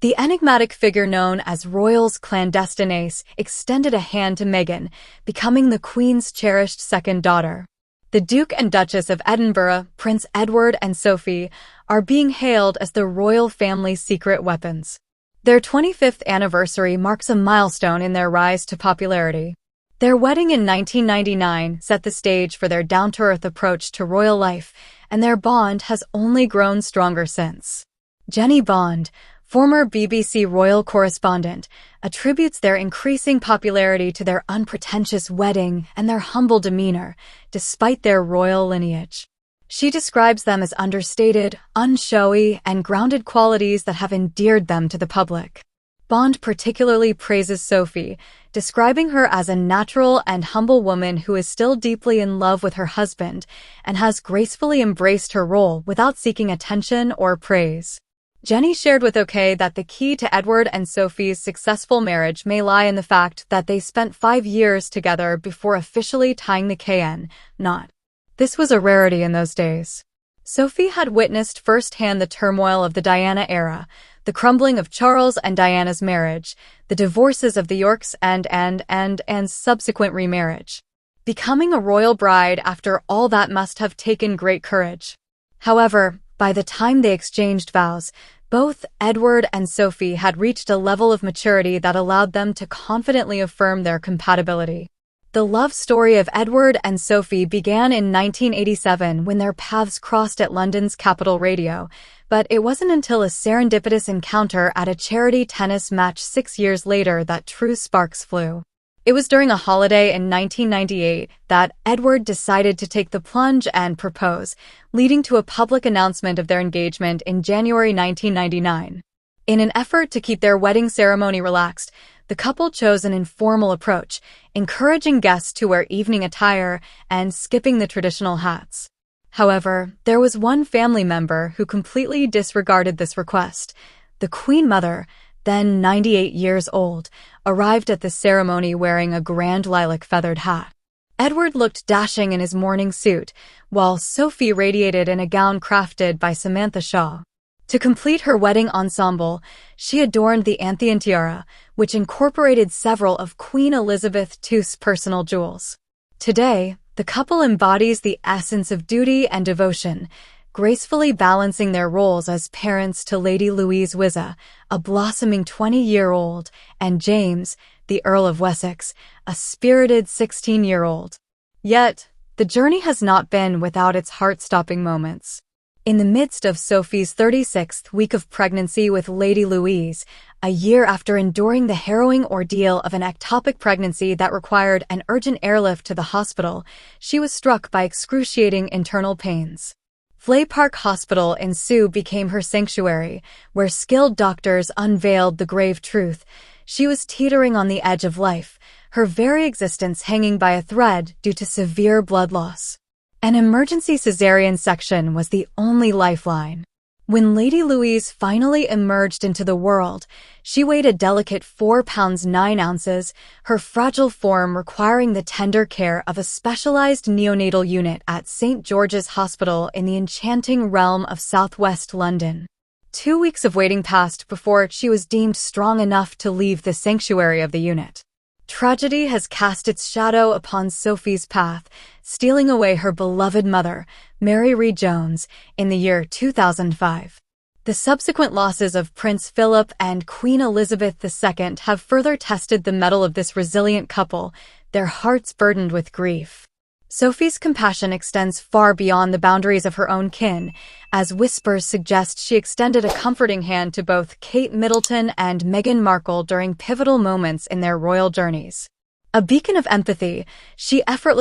The enigmatic figure known as Royals Clandestinace extended a hand to Meghan, becoming the Queen's cherished second daughter. The Duke and Duchess of Edinburgh, Prince Edward and Sophie, are being hailed as the royal family's secret weapons. Their 25th anniversary marks a milestone in their rise to popularity. Their wedding in 1999 set the stage for their down-to-earth approach to royal life, and their bond has only grown stronger since. Jenny Bond, former BBC royal correspondent, attributes their increasing popularity to their unpretentious wedding and their humble demeanor, despite their royal lineage. She describes them as understated, unshowy, and grounded qualities that have endeared them to the public. Bond particularly praises Sophie, describing her as a natural and humble woman who is still deeply in love with her husband and has gracefully embraced her role without seeking attention or praise. Jenny shared with OK that the key to Edward and Sophie's successful marriage may lie in the fact that they spent 5 years together before officially tying the knot. This was a rarity in those days. Sophie had witnessed firsthand the turmoil of the Diana era, the crumbling of Charles and Diana's marriage, the divorces of the Yorks and subsequent remarriage. Becoming a royal bride after all that must have taken great courage. However, by the time they exchanged vows, both Edward and Sophie had reached a level of maturity that allowed them to confidently affirm their compatibility. The love story of Edward and Sophie began in 1987 when their paths crossed at London's Capital Radio, but it wasn't until a serendipitous encounter at a charity tennis match 6 years later that true sparks flew. It was during a holiday in 1998 that Edward decided to take the plunge and propose, leading to a public announcement of their engagement in January 1999. In an effort to keep their wedding ceremony relaxed, the couple chose an informal approach, encouraging guests to wear evening attire and skipping the traditional hats. However, there was one family member who completely disregarded this request. The Queen Mother, then 98 years old, arrived at the ceremony wearing a grand lilac feathered hat. Edward looked dashing in his morning suit, while Sophie radiated in a gown crafted by Samantha Shaw. To complete her wedding ensemble, she adorned the Anthean tiara, which incorporated several of Queen Elizabeth II's personal jewels. Today, the couple embodies the essence of duty and devotion, gracefully balancing their roles as parents to Lady Louise Wiza, a blossoming 20-year-old, and James, the Earl of Wessex, a spirited 16-year-old. Yet, the journey has not been without its heart-stopping moments. In the midst of Sophie's 36th week of pregnancy with Lady Louise, a year after enduring the harrowing ordeal of an ectopic pregnancy that required an urgent airlift to the hospital, she was struck by excruciating internal pains. Flay Park Hospital in Sioux became her sanctuary, where skilled doctors unveiled the grave truth. She was teetering on the edge of life, her very existence hanging by a thread due to severe blood loss. An emergency cesarean section was the only lifeline. When Lady Louise finally emerged into the world, she weighed a delicate 4 pounds 9 ounces, her fragile form requiring the tender care of a specialized neonatal unit at St. George's Hospital in the enchanting realm of southwest London. 2 weeks of waiting passed before she was deemed strong enough to leave the sanctuary of the unit. Tragedy has cast its shadow upon Sophie's path, stealing away her beloved mother, Mary Read Jones, in the year 2005. The subsequent losses of Prince Philip and Queen Elizabeth II have further tested the mettle of this resilient couple, their hearts burdened with grief. Sophie's compassion extends far beyond the boundaries of her own kin, as whispers suggest she extended a comforting hand to both Kate Middleton and Meghan Markle during pivotal moments in their royal journeys. A beacon of empathy, she effortlessly